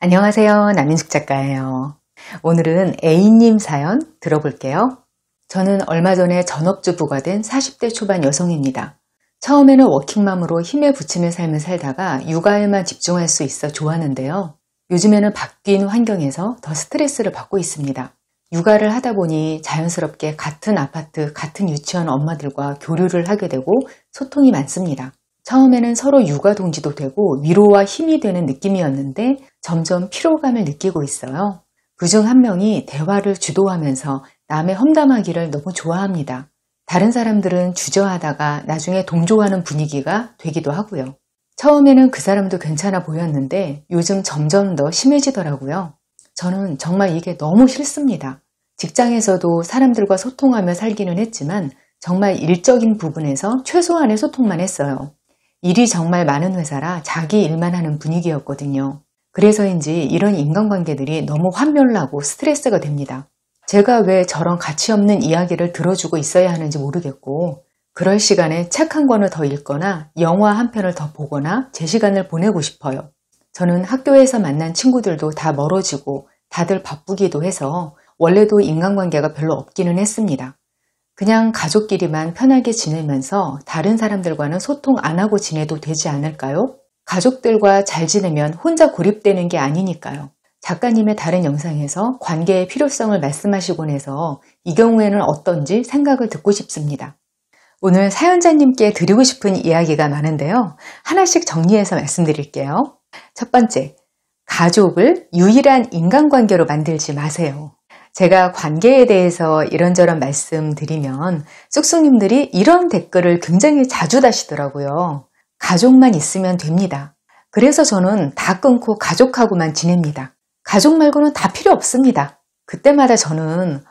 안녕하세요. 남인숙 작가예요. 오늘은 A님 사연 들어볼게요. 저는 얼마 전에 전업주부가 된 40대 초반 여성입니다. 처음에는 워킹맘으로 힘에 부치는 삶을 살다가 육아에만 집중할 수 있어 좋았는데요. 요즘에는 바뀐 환경에서 더 스트레스를 받고 있습니다. 육아를 하다 보니 자연스럽게 같은 아파트, 같은 유치원 엄마들과 교류를 하게 되고 소통이 많습니다. 처음에는 서로 육아 동지도 되고 위로와 힘이 되는 느낌이었는데 점점 피로감을 느끼고 있어요. 그중 한 명이 대화를 주도하면서 남의 험담하기를 너무 좋아합니다. 다른 사람들은 주저하다가 나중에 동조하는 분위기가 되기도 하고요. 처음에는 그 사람도 괜찮아 보였는데 요즘 점점 더 심해지더라고요. 저는 정말 이게 너무 싫습니다. 직장에서도 사람들과 소통하며 살기는 했지만 정말 일적인 부분에서 최소한의 소통만 했어요. 일이 정말 많은 회사라 자기 일만 하는 분위기였거든요. 그래서인지 이런 인간관계들이 너무 환멸나고 스트레스가 됩니다. 제가 왜 저런 가치 없는 이야기를 들어주고 있어야 하는지 모르겠고 그럴 시간에 책 한 권을 더 읽거나 영화 한 편을 더 보거나 제 시간을 보내고 싶어요. 저는 학교에서 만난 친구들도 다 멀어지고 다들 바쁘기도 해서 원래도 인간관계가 별로 없기는 했습니다. 그냥 가족끼리만 편하게 지내면서 다른 사람들과는 소통 안 하고 지내도 되지 않을까요? 가족들과 잘 지내면 혼자 고립되는 게 아니니까요. 작가님의 다른 영상에서 관계의 필요성을 말씀하시곤 해서 이 경우에는 어떤지 생각을 듣고 싶습니다. 오늘 사연자님께 드리고 싶은 이야기가 많은데요. 하나씩 정리해서 말씀드릴게요. 첫 번째, 가족을 유일한 인간관계로 만들지 마세요. 제가 관계에 대해서 이런저런 말씀드리면 쑥쑥님들이 이런 댓글을 굉장히 자주 다시더라고요. 가족만 있으면 됩니다. 그래서 저는 다 끊고 가족하고만 지냅니다. 가족 말고는 다 필요 없습니다. 그때마다 저는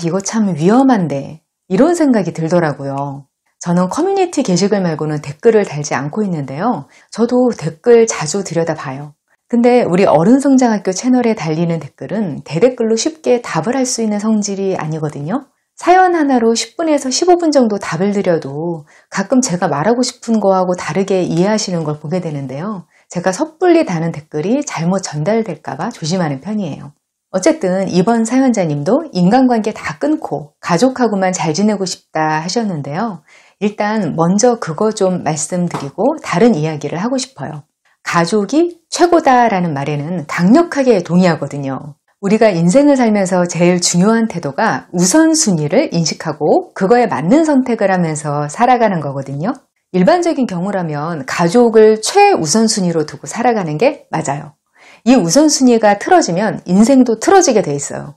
이거 참 위험한데 이런 생각이 들더라고요. 저는 커뮤니티 게시글 말고는 댓글을 달지 않고 있는데요. 저도 댓글 자주 들여다봐요. 근데 우리 어른성장학교 채널에 달리는 댓글은 대댓글로 쉽게 답을 할 수 있는 성질이 아니거든요. 사연 하나로 10분에서 15분 정도 답을 드려도 가끔 제가 말하고 싶은 거하고 다르게 이해하시는 걸 보게 되는데요. 제가 섣불리 다는 댓글이 잘못 전달될까봐 조심하는 편이에요. 어쨌든 이번 사연자님도 인간관계 다 끊고 가족하고만 잘 지내고 싶다 하셨는데요. 일단 먼저 그거 좀 말씀드리고 다른 이야기를 하고 싶어요. 가족이 최고다라는 말에는 강력하게 동의하거든요. 우리가 인생을 살면서 제일 중요한 태도가 우선순위를 인식하고 그거에 맞는 선택을 하면서 살아가는 거거든요. 일반적인 경우라면 가족을 최우선순위로 두고 살아가는 게 맞아요. 이 우선순위가 틀어지면 인생도 틀어지게 돼 있어요.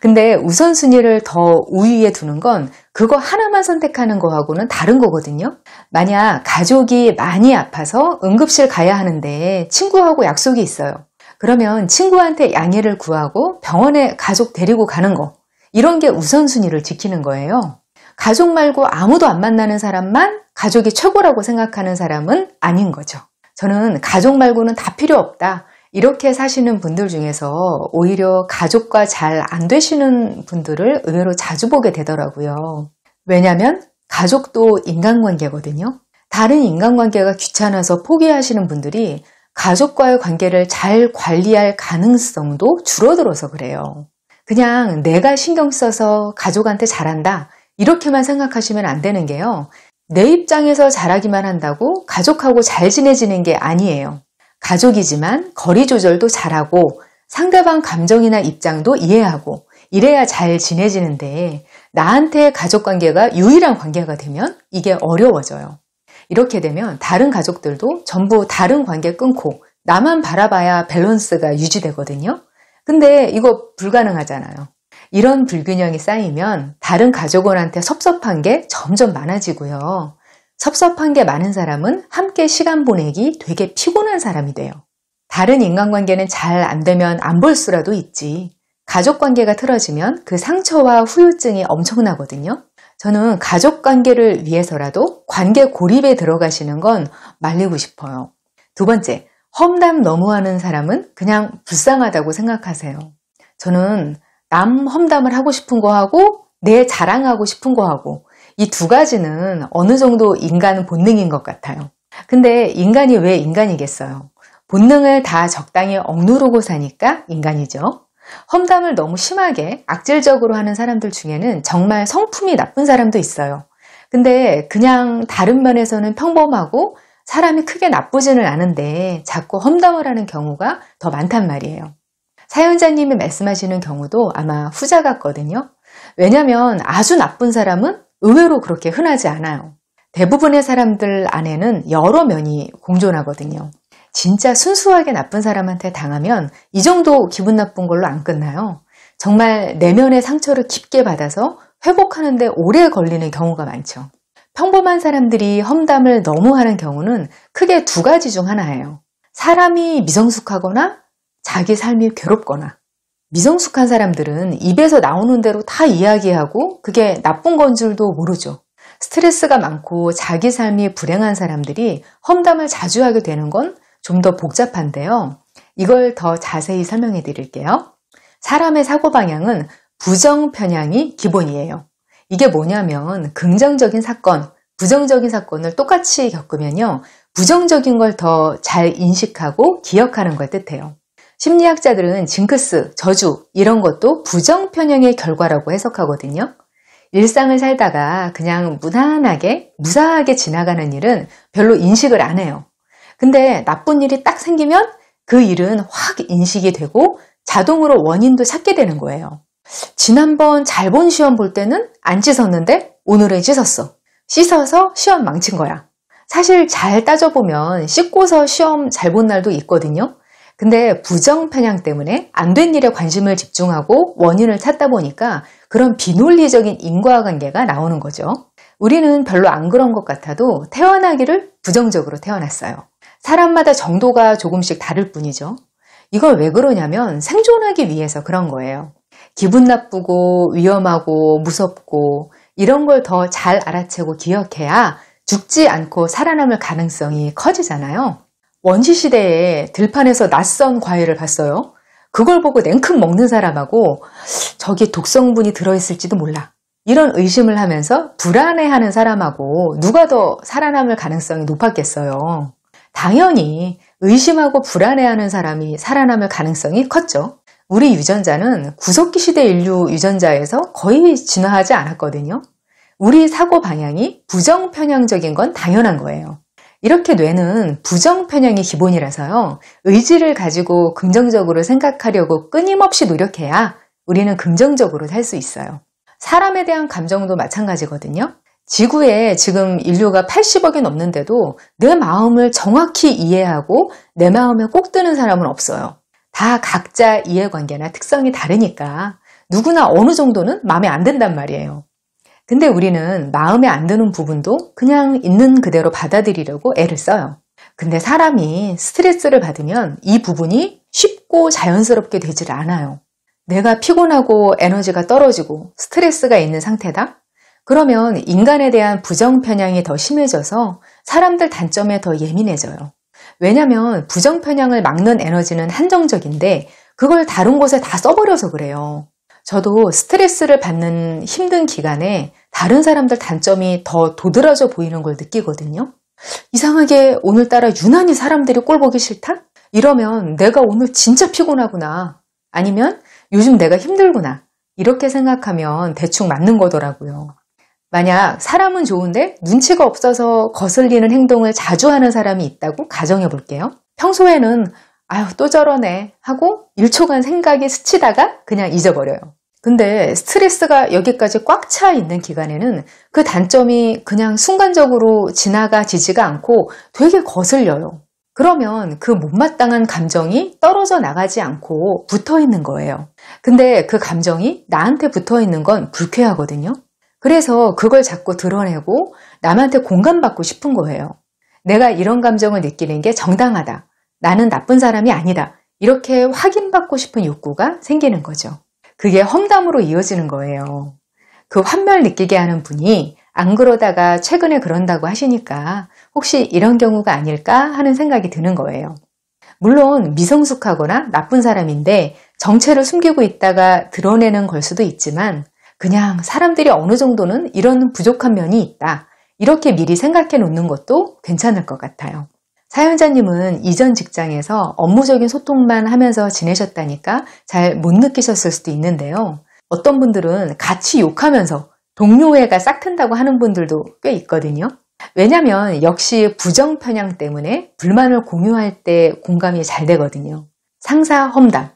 근데 우선순위를 더 우위에 두는 건 그거 하나만 선택하는 거하고는 다른 거거든요. 만약 가족이 많이 아파서 응급실 가야 하는데 친구하고 약속이 있어요. 그러면 친구한테 양해를 구하고 병원에 가족 데리고 가는 거, 이런 게 우선순위를 지키는 거예요. 가족 말고 아무도 안 만나는 사람만 가족이 최고라고 생각하는 사람은 아닌 거죠. 저는 가족 말고는 다 필요 없다, 이렇게 사시는 분들 중에서 오히려 가족과 잘 안 되시는 분들을 의외로 자주 보게 되더라고요. 왜냐하면 가족도 인간관계거든요. 다른 인간관계가 귀찮아서 포기하시는 분들이 가족과의 관계를 잘 관리할 가능성도 줄어들어서 그래요. 그냥 내가 신경 써서 가족한테 잘한다, 이렇게만 생각하시면 안 되는 게요. 내 입장에서 잘하기만 한다고 가족하고 잘 지내지는 게 아니에요. 가족이지만 거리 조절도 잘하고 상대방 감정이나 입장도 이해하고 이래야 잘 지내지는데 나한테 가족관계가 유일한 관계가 되면 이게 어려워져요. 이렇게 되면 다른 가족들도 전부 다른 관계 끊고 나만 바라봐야 밸런스가 유지되거든요. 근데 이거 불가능하잖아요. 이런 불균형이 쌓이면 다른 가족원한테 섭섭한 게 점점 많아지고요. 섭섭한 게 많은 사람은 함께 시간 보내기 되게 피곤한 사람이 돼요. 다른 인간관계는 잘 안 되면 안 볼 수라도 있지. 가족관계가 틀어지면 그 상처와 후유증이 엄청나거든요. 저는 가족관계를 위해서라도 관계 고립에 들어가시는 건 말리고 싶어요. 두 번째, 험담 너무 하는 사람은 그냥 불쌍하다고 생각하세요. 저는 남 험담을 하고 싶은 거하고 내 자랑하고 싶은 거하고 이 두 가지는 어느 정도 인간 본능인 것 같아요. 근데 인간이 왜 인간이겠어요? 본능을 다 적당히 억누르고 사니까 인간이죠. 험담을 너무 심하게 악질적으로 하는 사람들 중에는 정말 성품이 나쁜 사람도 있어요. 근데 그냥 다른 면에서는 평범하고 사람이 크게 나쁘지는 않은데 자꾸 험담을 하는 경우가 더 많단 말이에요. 사연자님이 말씀하시는 경우도 아마 후자 같거든요. 왜냐하면 아주 나쁜 사람은 의외로 그렇게 흔하지 않아요. 대부분의 사람들 안에는 여러 면이 공존하거든요. 진짜 순수하게 나쁜 사람한테 당하면 이 정도 기분 나쁜 걸로 안 끝나요. 정말 내면의 상처를 깊게 받아서 회복하는데 오래 걸리는 경우가 많죠. 평범한 사람들이 험담을 너무 하는 경우는 크게 두 가지 중 하나예요. 사람이 미성숙하거나 자기 삶이 괴롭거나. 미성숙한 사람들은 입에서 나오는 대로 다 이야기하고 그게 나쁜 건 줄도 모르죠. 스트레스가 많고 자기 삶이 불행한 사람들이 험담을 자주 하게 되는 건 좀 더 복잡한데요. 이걸 더 자세히 설명해 드릴게요. 사람의 사고 방향은 부정 편향이 기본이에요. 이게 뭐냐면 긍정적인 사건, 부정적인 사건을 똑같이 겪으면요. 부정적인 걸 더 잘 인식하고 기억하는 걸 뜻해요. 심리학자들은 징크스, 저주 이런 것도 부정 편향의 결과라고 해석하거든요. 일상을 살다가 그냥 무난하게, 무사하게 지나가는 일은 별로 인식을 안 해요. 근데 나쁜 일이 딱 생기면 그 일은 확 인식이 되고 자동으로 원인도 찾게 되는 거예요. 지난번 잘 본 시험 볼 때는 안 씻었는데 오늘은 씻었어. 씻어서 시험 망친 거야. 사실 잘 따져보면 씻고서 시험 잘 본 날도 있거든요. 근데 부정 편향 때문에 안 된 일에 관심을 집중하고 원인을 찾다 보니까 그런 비논리적인 인과관계가 나오는 거죠. 우리는 별로 안 그런 것 같아도 태어나기를 부정적으로 태어났어요. 사람마다 정도가 조금씩 다를 뿐이죠. 이걸 왜 그러냐면 생존하기 위해서 그런 거예요. 기분 나쁘고 위험하고 무섭고 이런 걸 더 잘 알아채고 기억해야 죽지 않고 살아남을 가능성이 커지잖아요. 원시시대에 들판에서 낯선 과일을 봤어요. 그걸 보고 냉큼 먹는 사람하고 저기 독성분이 들어있을지도 몰라. 이런 의심을 하면서 불안해하는 사람하고 누가 더 살아남을 가능성이 높았겠어요. 당연히 의심하고 불안해하는 사람이 살아남을 가능성이 컸죠. 우리 유전자는 구석기 시대 인류 유전자에서 거의 진화하지 않았거든요. 우리 사고 방향이 부정편향적인 건 당연한 거예요. 이렇게 뇌는 부정편향이 기본이라서요. 의지를 가지고 긍정적으로 생각하려고 끊임없이 노력해야 우리는 긍정적으로 살 수 있어요. 사람에 대한 감정도 마찬가지거든요. 지구에 지금 인류가 80억이 넘는데도 내 마음을 정확히 이해하고 내 마음에 꼭 드는 사람은 없어요. 다 각자 이해관계나 특성이 다르니까 누구나 어느 정도는 마음에 안 든단 말이에요. 근데 우리는 마음에 안 드는 부분도 그냥 있는 그대로 받아들이려고 애를 써요. 근데 사람이 스트레스를 받으면 이 부분이 쉽고 자연스럽게 되질 않아요. 내가 피곤하고 에너지가 떨어지고 스트레스가 있는 상태다? 그러면 인간에 대한 부정편향이 더 심해져서 사람들 단점에 더 예민해져요. 왜냐면 부정편향을 막는 에너지는 한정적인데 그걸 다른 곳에 다 써버려서 그래요. 저도 스트레스를 받는 힘든 기간에 다른 사람들 단점이 더 도드라져 보이는 걸 느끼거든요. 이상하게 오늘따라 유난히 사람들이 꼴 보기 싫다? 이러면 내가 오늘 진짜 피곤하구나. 아니면 요즘 내가 힘들구나. 이렇게 생각하면 대충 맞는 거더라고요. 만약 사람은 좋은데 눈치가 없어서 거슬리는 행동을 자주 하는 사람이 있다고 가정해 볼게요. 평소에는 아유 또 저러네 하고 1초간 생각이 스치다가 그냥 잊어버려요. 근데 스트레스가 여기까지 꽉 차 있는 기간에는 그 단점이 그냥 순간적으로 지나가지지가 않고 되게 거슬려요. 그러면 그 못마땅한 감정이 떨어져 나가지 않고 붙어 있는 거예요. 근데 그 감정이 나한테 붙어 있는 건 불쾌하거든요. 그래서 그걸 자꾸 드러내고 남한테 공감받고 싶은 거예요. 내가 이런 감정을 느끼는 게 정당하다. 나는 나쁜 사람이 아니다. 이렇게 확인받고 싶은 욕구가 생기는 거죠. 그게 험담으로 이어지는 거예요. 그 환멸 느끼게 하는 분이 안 그러다가 최근에 그런다고 하시니까 혹시 이런 경우가 아닐까 하는 생각이 드는 거예요. 물론 미성숙하거나 나쁜 사람인데 정체를 숨기고 있다가 드러내는 걸 수도 있지만 그냥 사람들이 어느 정도는 이런 부족한 면이 있다. 이렇게 미리 생각해 놓는 것도 괜찮을 것 같아요. 사연자님은 이전 직장에서 업무적인 소통만 하면서 지내셨다니까 잘 못 느끼셨을 수도 있는데요. 어떤 분들은 같이 욕하면서 동료애가 싹튼다고 하는 분들도 꽤 있거든요. 왜냐면 역시 부정 편향 때문에 불만을 공유할 때 공감이 잘 되거든요. 상사 험담,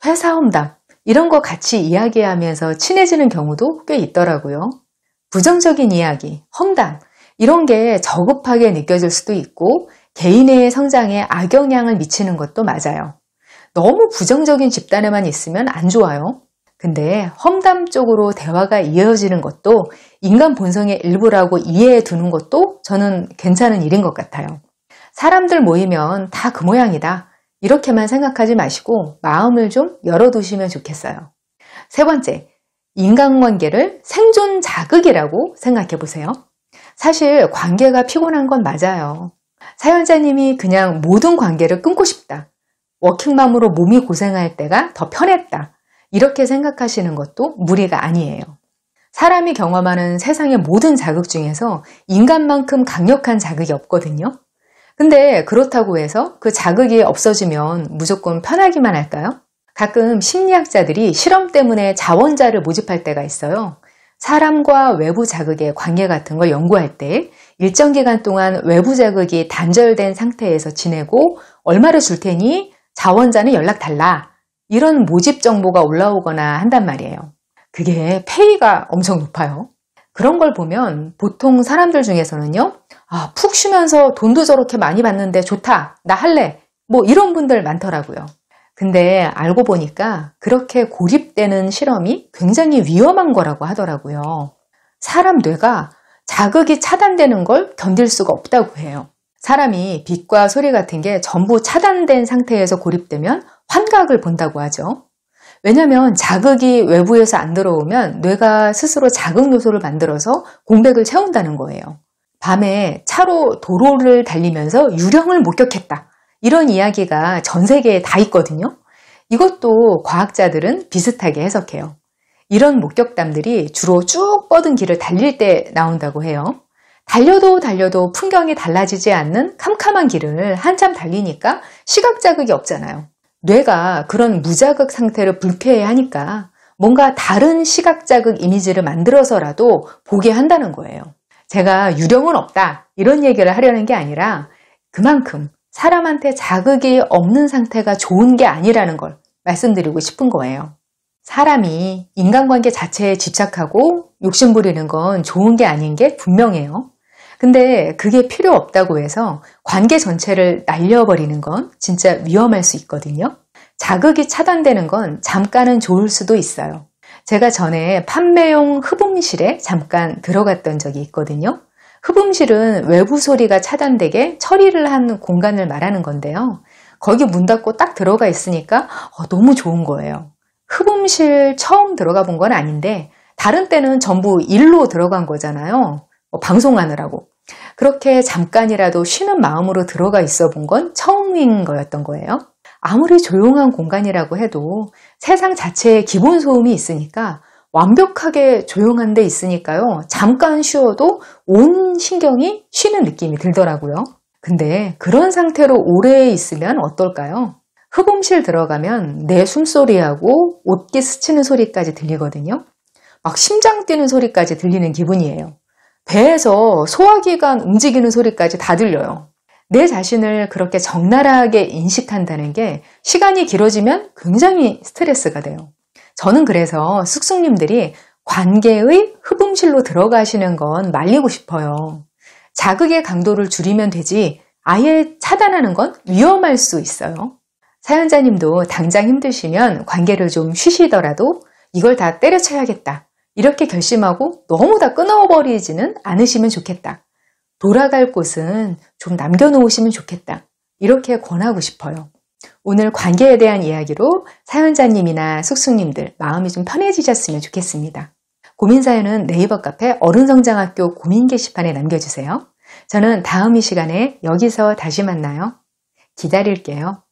회사 험담 이런 거 같이 이야기하면서 친해지는 경우도 꽤 있더라고요. 부정적인 이야기, 험담 이런 게 저급하게 느껴질 수도 있고 개인의 성장에 악영향을 미치는 것도 맞아요. 너무 부정적인 집단에만 있으면 안 좋아요. 근데 험담 쪽으로 대화가 이어지는 것도 인간 본성의 일부라고 이해해 두는 것도 저는 괜찮은 일인 것 같아요. 사람들 모이면 다 그 모양이다. 이렇게만 생각하지 마시고 마음을 좀 열어두시면 좋겠어요. 세 번째, 인간관계를 생존 자극이라고 생각해 보세요. 사실 관계가 피곤한 건 맞아요. 사연자님이 그냥 모든 관계를 끊고 싶다. 워킹맘으로 몸이 고생할 때가 더 편했다. 이렇게 생각하시는 것도 무리가 아니에요. 사람이 경험하는 세상의 모든 자극 중에서 인간만큼 강력한 자극이 없거든요. 근데 그렇다고 해서 그 자극이 없어지면 무조건 편하기만 할까요? 가끔 심리학자들이 실험 때문에 자원자를 모집할 때가 있어요. 사람과 외부 자극의 관계 같은 걸 연구할 때 일정 기간 동안 외부 자극이 단절된 상태에서 지내고 얼마를 줄 테니 자원자는 연락 달라. 이런 모집 정보가 올라오거나 한단 말이에요. 그게 페이가 엄청 높아요. 그런 걸 보면 보통 사람들 중에서는요. 푹 쉬면서 돈도 저렇게 많이 받는데 좋다. 나 할래. 뭐 이런 분들 많더라고요. 근데 알고 보니까 그렇게 고립되는 실험이 굉장히 위험한 거라고 하더라고요. 사람 뇌가 자극이 차단되는 걸 견딜 수가 없다고 해요. 사람이 빛과 소리 같은 게 전부 차단된 상태에서 고립되면 환각을 본다고 하죠. 왜냐하면 자극이 외부에서 안 들어오면 뇌가 스스로 자극 요소를 만들어서 공백을 채운다는 거예요. 밤에 차로 도로를 달리면서 유령을 목격했다. 이런 이야기가 전 세계에 다 있거든요. 이것도 과학자들은 비슷하게 해석해요. 이런 목격담들이 주로 쭉 뻗은 길을 달릴 때 나온다고 해요. 달려도 풍경이 달라지지 않는 캄캄한 길을 한참 달리니까 시각 자극이 없잖아요. 뇌가 그런 무자극 상태를 불쾌해하니까 뭔가 다른 시각 자극 이미지를 만들어서라도 보게 한다는 거예요. 제가 유령은 없다 이런 얘기를 하려는 게 아니라 그만큼 사람한테 자극이 없는 상태가 좋은 게 아니라는 걸 말씀드리고 싶은 거예요. 사람이 인간관계 자체에 집착하고 욕심부리는 건 좋은 게 아닌 게 분명해요. 근데 그게 필요 없다고 해서 관계 전체를 날려버리는 건 진짜 위험할 수 있거든요. 자극이 차단되는 건 잠깐은 좋을 수도 있어요. 제가 전에 판매용 흡음실에 잠깐 들어갔던 적이 있거든요. 흡음실은 외부 소리가 차단되게 처리를 한 공간을 말하는 건데요. 거기 문 닫고 딱 들어가 있으니까 너무 좋은 거예요. 흡음실 처음 들어가 본 건 아닌데 다른 때는 전부 일로 들어간 거잖아요. 방송하느라고. 그렇게 잠깐이라도 쉬는 마음으로 들어가 있어 본 건 처음인 거였던 거예요. 아무리 조용한 공간이라고 해도 세상 자체에 기본 소음이 있으니까 완벽하게 조용한 데 있으니까요. 잠깐 쉬어도 온 신경이 쉬는 느낌이 들더라고요. 근데 그런 상태로 오래 있으면 어떨까요? 흡음실 들어가면 내 숨소리하고 옷깃 스치는 소리까지 들리거든요. 막 심장 뛰는 소리까지 들리는 기분이에요. 배에서 소화기관 움직이는 소리까지 다 들려요. 내 자신을 그렇게 적나라하게 인식한다는 게 시간이 길어지면 굉장히 스트레스가 돼요. 저는 그래서 숙숙님들이 관계의 흡음실로 들어가시는 건 말리고 싶어요. 자극의 강도를 줄이면 되지 아예 차단하는 건 위험할 수 있어요. 사연자님도 당장 힘드시면 관계를 좀 쉬시더라도 이걸 다 때려쳐야겠다. 이렇게 결심하고 너무 다 끊어버리지는 않으시면 좋겠다. 돌아갈 곳은 좀 남겨놓으시면 좋겠다. 이렇게 권하고 싶어요. 오늘 관계에 대한 이야기로 사연자님이나 숙숙님들 마음이 좀 편해지셨으면 좋겠습니다. 고민사연은 네이버 카페 어른성장학교 고민 게시판에 남겨주세요. 저는 다음 이 시간에 여기서 다시 만나요. 기다릴게요.